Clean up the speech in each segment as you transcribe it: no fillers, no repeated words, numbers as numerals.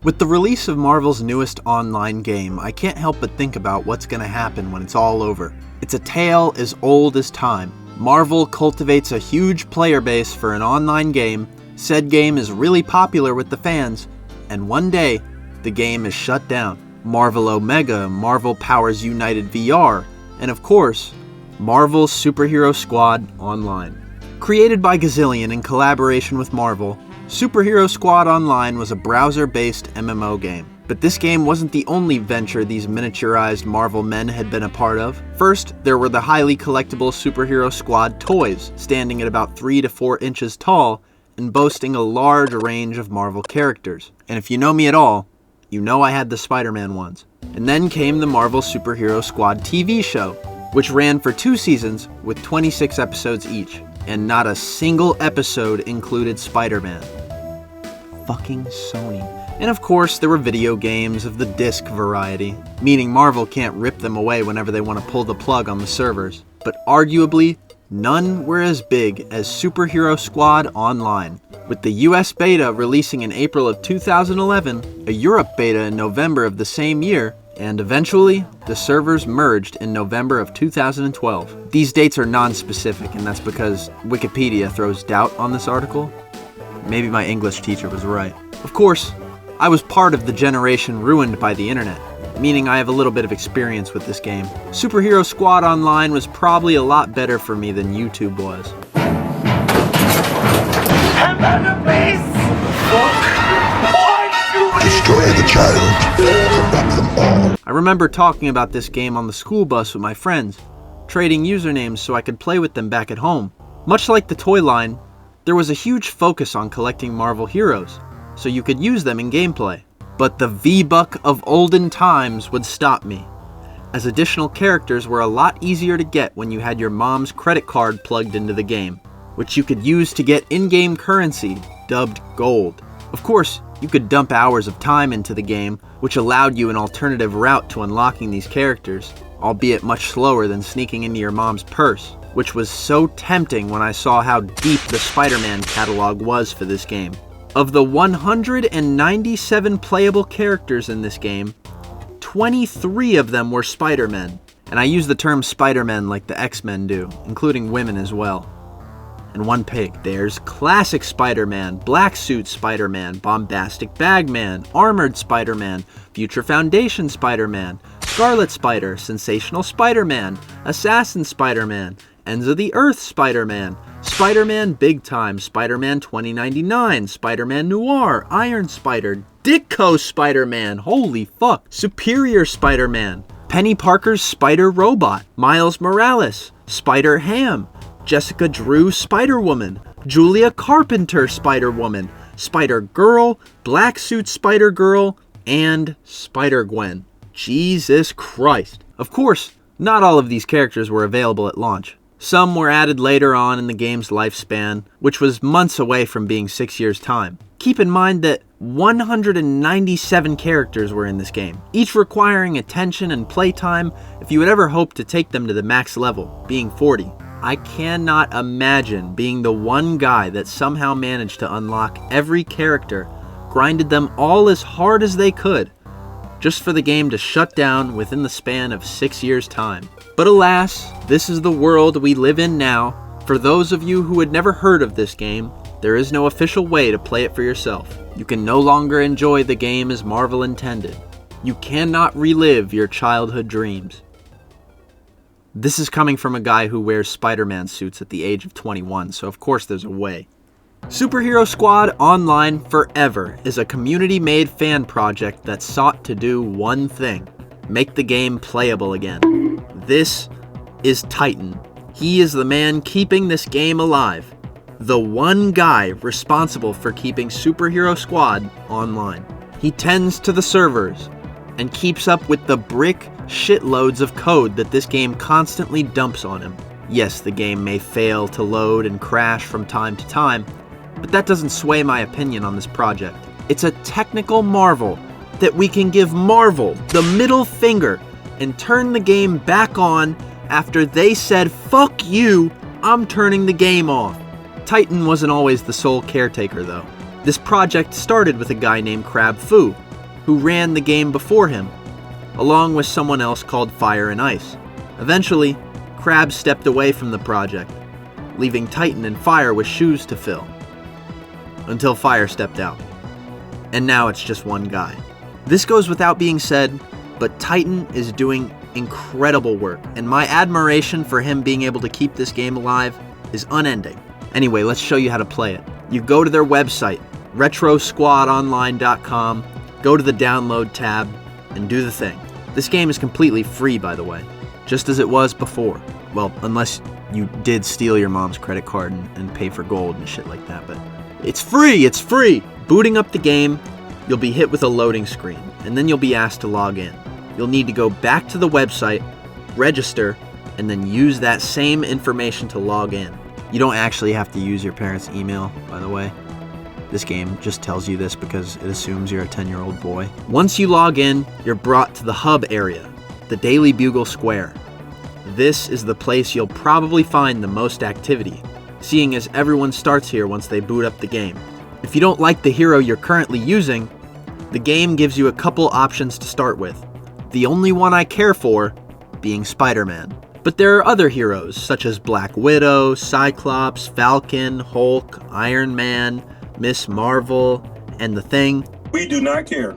With the release of Marvel's newest online game, I can't help but think about what's going to happen when it's all over. It's a tale as old as time. Marvel cultivates a huge player base for an online game, said game is really popular with the fans, and one day, the game is shut down. Marvel Omega, Marvel Powers United VR, and of course, Marvel Superhero Squad Online. Created by Gazillion in collaboration with Marvel, Superhero Squad Online was a browser-based MMO game. But this game wasn't the only venture these miniaturized Marvel men had been a part of. First, there were the highly collectible Superhero Squad toys, standing at about 3 to 4 inches tall, and boasting a large range of Marvel characters. And if you know me at all, you know I had the Spider-Man ones. And then came the Marvel Superhero Squad TV show, which ran for 2 seasons with 26 episodes each. And not a single episode included Spider-Man. Fucking Sony. And of course, there were video games of the disc variety, meaning Marvel can't rip them away whenever they want to pull the plug on the servers. But arguably, none were as big as Superhero Squad Online. With the US beta releasing in April of 2011, a Europe beta in November of the same year, and eventually, the servers merged in November of 2012. These dates are non-specific, and that's because Wikipedia throws doubt on this article. Maybe my English teacher was right. Of course, I was part of the generation ruined by the internet, meaning I have a little bit of experience with this game. Superhero Squad Online was probably a lot better for me than YouTube was. Destroy the child, corrupt them all. I remember talking about this game on the school bus with my friends, trading usernames so I could play with them back at home. Much like the toy line, there was a huge focus on collecting Marvel heroes, so you could use them in gameplay. But the V-Buck of olden times would stop me, as additional characters were a lot easier to get when you had your mom's credit card plugged into the game, which you could use to get in-game currency, dubbed gold. Of course, you could dump hours of time into the game, which allowed you an alternative route to unlocking these characters, albeit much slower than sneaking into your mom's purse, which was so tempting when I saw how deep the Spider-Man catalog was for this game. Of the 197 playable characters in this game, 23 of them were Spider-Men, and I use the term Spider-Men like the X-Men do, including women as well. And one pig. There's Classic Spider-Man, Black Suit Spider-Man, Bombastic Bagman, Armored Spider-Man, Future Foundation Spider-Man, Scarlet Spider, Sensational Spider-Man, Assassin Spider-Man, Ends of the Earth Spider-Man, Spider-Man Big Time, Spider-Man 2099, Spider-Man Noir, Iron Spider, Ditko Spider-Man, holy fuck, Superior Spider-Man, Penny Parker's Spider-Robot, Miles Morales, Spider-Ham, Jessica Drew Spider-Woman, Julia Carpenter Spider-Woman, Spider-Girl, Black Suit Spider-Girl, and Spider-Gwen. Jesus Christ. Of course, not all of these characters were available at launch. Some were added later on in the game's lifespan, which was months away from being 6 years' time. Keep in mind that 197 characters were in this game, each requiring attention and playtime if you would ever hope to take them to the max level, being 40. I cannot imagine being the one guy that somehow managed to unlock every character, grinded them all as hard as they could, just for the game to shut down within the span of 6 years' time. But alas, this is the world we live in now. For those of you who had never heard of this game, there is no official way to play it for yourself. You can no longer enjoy the game as Marvel intended. You cannot relive your childhood dreams. This is coming from a guy who wears Spider-Man suits at the age of 21, so of course there's a way. Superhero Squad Online Forever is a community-made fan project that sought to do one thing: make the game playable again. This is Titan. He is the man keeping this game alive. The one guy responsible for keeping Superhero Squad online. He tends to the servers and keeps up with the brick shitloads of code that this game constantly dumps on him. Yes, the game may fail to load and crash from time to time, but that doesn't sway my opinion on this project. It's a technical marvel that we can give Marvel the middle finger and turn the game back on after they said, "Fuck you, I'm turning the game off." Titan wasn't always the sole caretaker though. This project started with a guy named Crab Fu, who ran the game before him, along with someone else called Fire and Ice. Eventually, Crab stepped away from the project, leaving Titan and Fire with shoes to fill, until Fire stepped out. And now it's just one guy. This goes without being said, but Titan is doing incredible work, and my admiration for him being able to keep this game alive is unending. Anyway, let's show you how to play it. You go to their website, retrosquadonline.com, go to the download tab, and do the thing. This game is completely free, by the way, just as it was before. Well, unless you did steal your mom's credit card and pay for gold and shit like that, but it's free, it's free! Booting up the game, you'll be hit with a loading screen, and then you'll be asked to log in. You'll need to go back to the website, register, and then use that same information to log in. You don't actually have to use your parents' email, by the way. This game just tells you this because it assumes you're a 10-year-old boy. Once you log in, you're brought to the hub area, the Daily Bugle Square. This is the place you'll probably find the most activity, seeing as everyone starts here once they boot up the game. If you don't like the hero you're currently using, the game gives you a couple options to start with. The only one I care for being Spider-Man. But there are other heroes such as Black Widow, Cyclops, Falcon, Hulk, Iron Man, Miss Marvel, and The Thing. We do not care.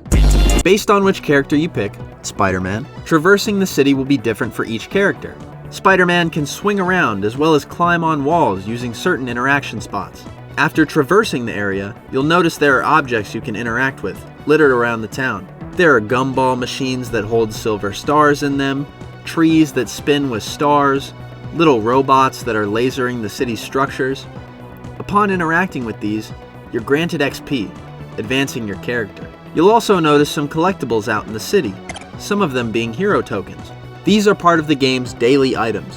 Based on which character you pick, Spider-Man, traversing the city will be different for each character. Spider-Man can swing around as well as climb on walls using certain interaction spots. After traversing the area, you'll notice there are objects you can interact with, littered around the town. There are gumball machines that hold silver stars in them, trees that spin with stars, little robots that are lasering the city's structures. Upon interacting with these, you're granted XP, advancing your character. You'll also notice some collectibles out in the city, some of them being hero tokens. These are part of the game's daily items,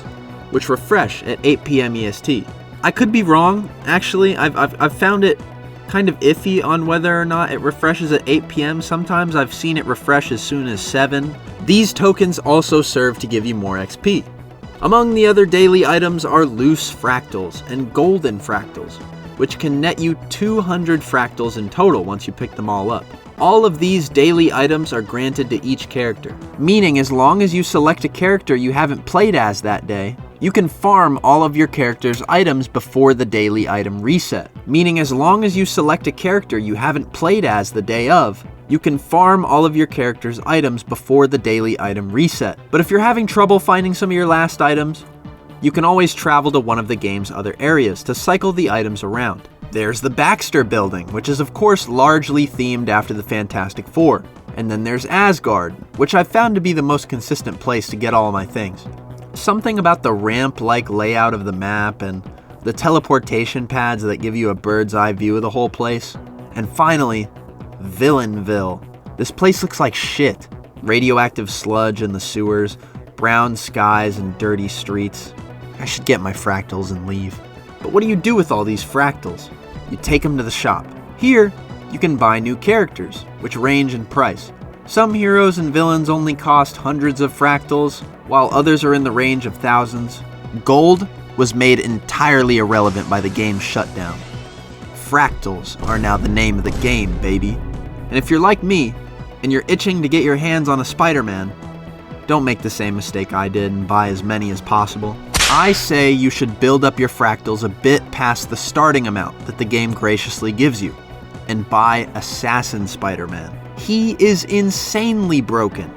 which refresh at 8 p.m. EST. I could be wrong, actually. I've found it kind of iffy on whether or not it refreshes at 8 p.m. Sometimes I've seen it refresh as soon as 7. These tokens also serve to give you more XP. Among the other daily items are loose fractals and golden fractals, which can net you 200 fractals in total once you pick them all up. All of these daily items are granted to each character, meaning as long as you select a character you haven't played as that day, you can farm all of your character's items before the daily item reset. Meaning as long as you select a character you haven't played as the day of, you can farm all of your character's items before the daily item reset. But if you're having trouble finding some of your last items, you can always travel to one of the game's other areas to cycle the items around. There's the Baxter Building, which is of course largely themed after the Fantastic Four. And then there's Asgard, which I've found to be the most consistent place to get all of my things. Something about the ramp-like layout of the map and the teleportation pads that give you a bird's eye view of the whole place. And finally, Villainville. This place looks like shit. Radioactive sludge in the sewers, brown skies and dirty streets. I should get my fractals and leave. But what do you do with all these fractals? You take them to the shop. Here, you can buy new characters, which range in price. Some heroes and villains only cost hundreds of fractals, while others are in the range of thousands. Gold was made entirely irrelevant by the game's shutdown. Fractals are now the name of the game, baby. And if you're like me, and you're itching to get your hands on a Spider-Man, don't make the same mistake I did and buy as many as possible. I say you should build up your fractals a bit past the starting amount that the game graciously gives you, and buy Assassin Spider-Man. He is insanely broken.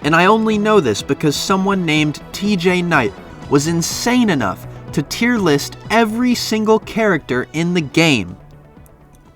And I only know this because someone named TJ Knight was insane enough to tier list every single character in the game.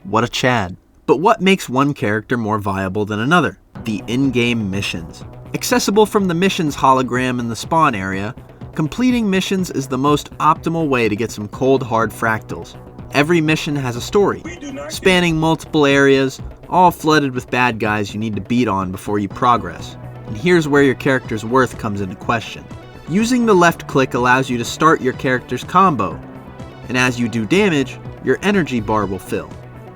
What a Chad. But what makes one character more viable than another? The in-game missions. Accessible from the missions hologram in the spawn area, completing missions is the most optimal way to get some cold hard fractals. Every mission has a story, spanning multiple areas, all flooded with bad guys you need to beat on before you progress. And here's where your character's worth comes into question. Using the left click allows you to start your character's combo, and as you do damage, your energy bar will fill.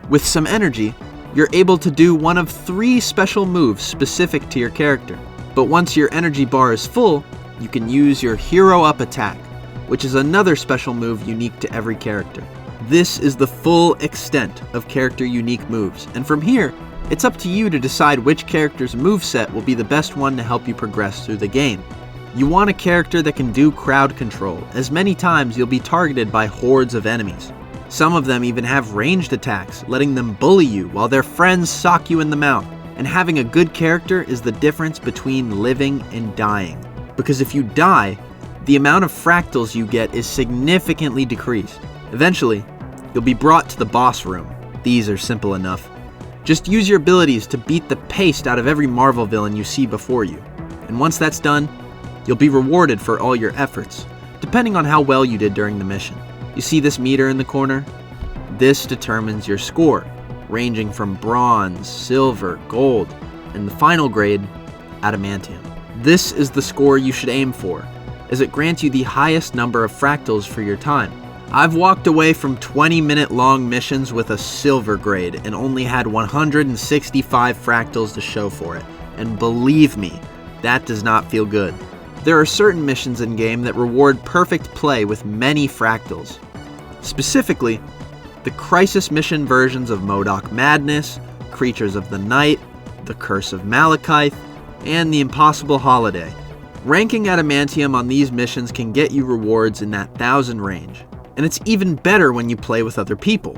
With some energy, you're able to do one of 3 special moves specific to your character. But once your energy bar is full, you can use your Hero Up attack, which is another special move unique to every character. This is the full extent of character unique moves, and from here, It's up to you to decide which character's moveset will be the best one to help you progress through the game. You want a character that can do crowd control, as many times you'll be targeted by hordes of enemies. Some of them even have ranged attacks, letting them bully you while their friends sock you in the mouth. And having a good character is the difference between living and dying. Because if you die, the amount of fractals you get is significantly decreased. Eventually, you'll be brought to the boss room. These are simple enough. Just use your abilities to beat the paste out of every Marvel villain you see before you. And once that's done, you'll be rewarded for all your efforts, depending on how well you did during the mission. You see this meter in the corner? This determines your score, ranging from bronze, silver, gold, and the final grade, adamantium. This is the score you should aim for, as it grants you the highest number of fractals for your time. I've walked away from 20-minute long missions with a silver grade and only had 165 fractals to show for it. And believe me, that does not feel good. There are certain missions in-game that reward perfect play with many fractals. Specifically, the Crisis Mission versions of MODOK Madness, Creatures of the Night, The Curse of Malekith, and The Impossible Holiday. Ranking adamantium on these missions can get you rewards in that 1,000 range. And it's even better when you play with other people,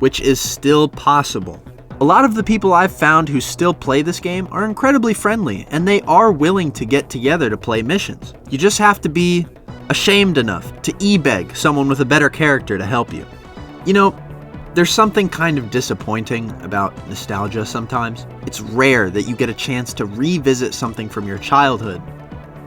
which is still possible. A lot of the people I've found who still play this game are incredibly friendly, and they are willing to get together to play missions. You just have to be ashamed enough to e-beg someone with a better character to help you. You know, there's something kind of disappointing about nostalgia sometimes. It's rare that you get a chance to revisit something from your childhood,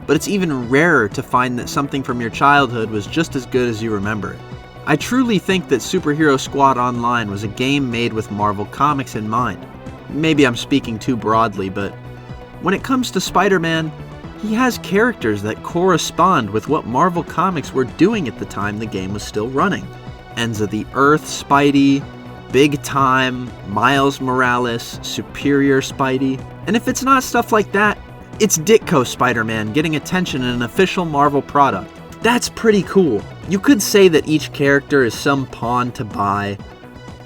but it's even rarer to find that something from your childhood was just as good as you remember it. I truly think that Superhero Squad Online was a game made with Marvel Comics in mind. Maybe I'm speaking too broadly, but when it comes to Spider-Man, he has characters that correspond with what Marvel Comics were doing at the time the game was still running. Ends of the Earth Spidey, Big Time, Miles Morales, Superior Spidey. And if it's not stuff like that, it's Ditko Spider-Man getting attention in an official Marvel product. That's pretty cool. You could say that each character is some pawn to buy,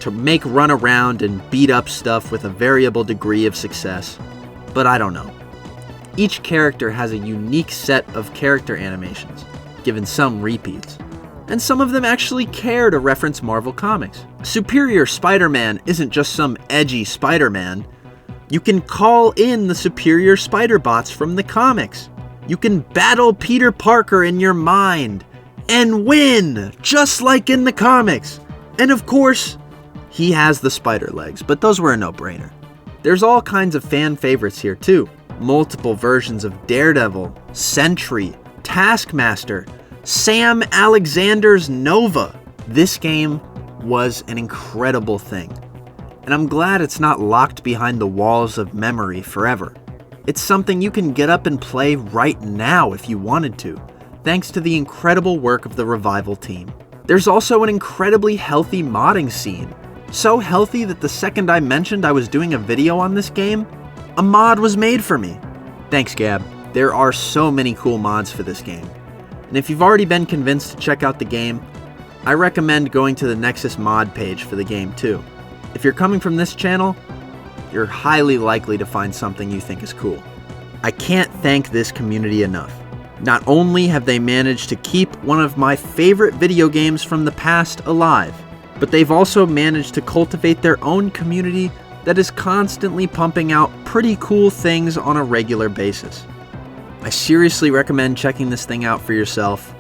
to make run around and beat up stuff with a variable degree of success, but I don't know. Each character has a unique set of character animations, given some repeats, and some of them actually care to reference Marvel Comics. Superior Spider-Man isn't just some edgy Spider-Man. You can call in the Superior Spider-Bots from the comics. You can battle Peter Parker in your mind and win, just like in the comics. And of course, he has the spider legs, but those were a no-brainer. There's all kinds of fan favorites here too. Multiple versions of Daredevil, Sentry, Taskmaster, Sam Alexander's Nova. This game was an incredible thing, and I'm glad it's not locked behind the walls of memory forever. It's something you can get up and play right now if you wanted to, thanks to the incredible work of the Revival team. There's also an incredibly healthy modding scene. So healthy that the second I mentioned I was doing a video on this game, a mod was made for me. Thanks, Gab. There are so many cool mods for this game. And if you've already been convinced to check out the game, I recommend going to the Nexus mod page for the game too. If you're coming from this channel, you're highly likely to find something you think is cool. I can't thank this community enough. Not only have they managed to keep one of my favorite video games from the past alive, but they've also managed to cultivate their own community that is constantly pumping out pretty cool things on a regular basis. I seriously recommend checking this thing out for yourself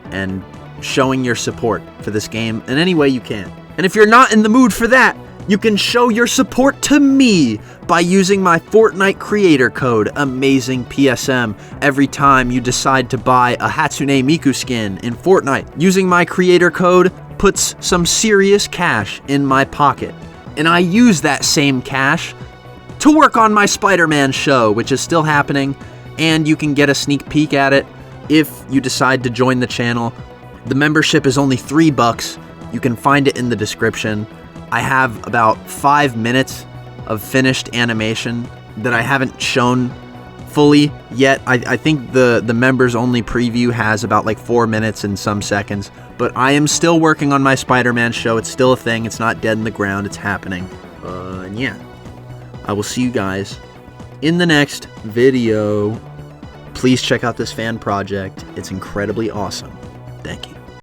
and showing your support for this game in any way you can. And if you're not in the mood for that, you can show your support to me by using my Fortnite creator code, AmazingPSM, every time you decide to buy a Hatsune Miku skin in Fortnite. Using my creator code puts some serious cash in my pocket, and I use that same cash to work on my Spider-Man show, which is still happening, and you can get a sneak peek at it if you decide to join the channel. The membership is only $3. You can find it in the description. I have about 5 minutes of finished animation that I haven't shown fully yet. I think the members only preview has about like 4 minutes and some seconds, but I am still working on my Spider-Man show. It's still a thing. It's not dead in the ground. It's happening. And yeah. I will see you guys in the next video. Please check out this fan project. It's incredibly awesome. Thank you.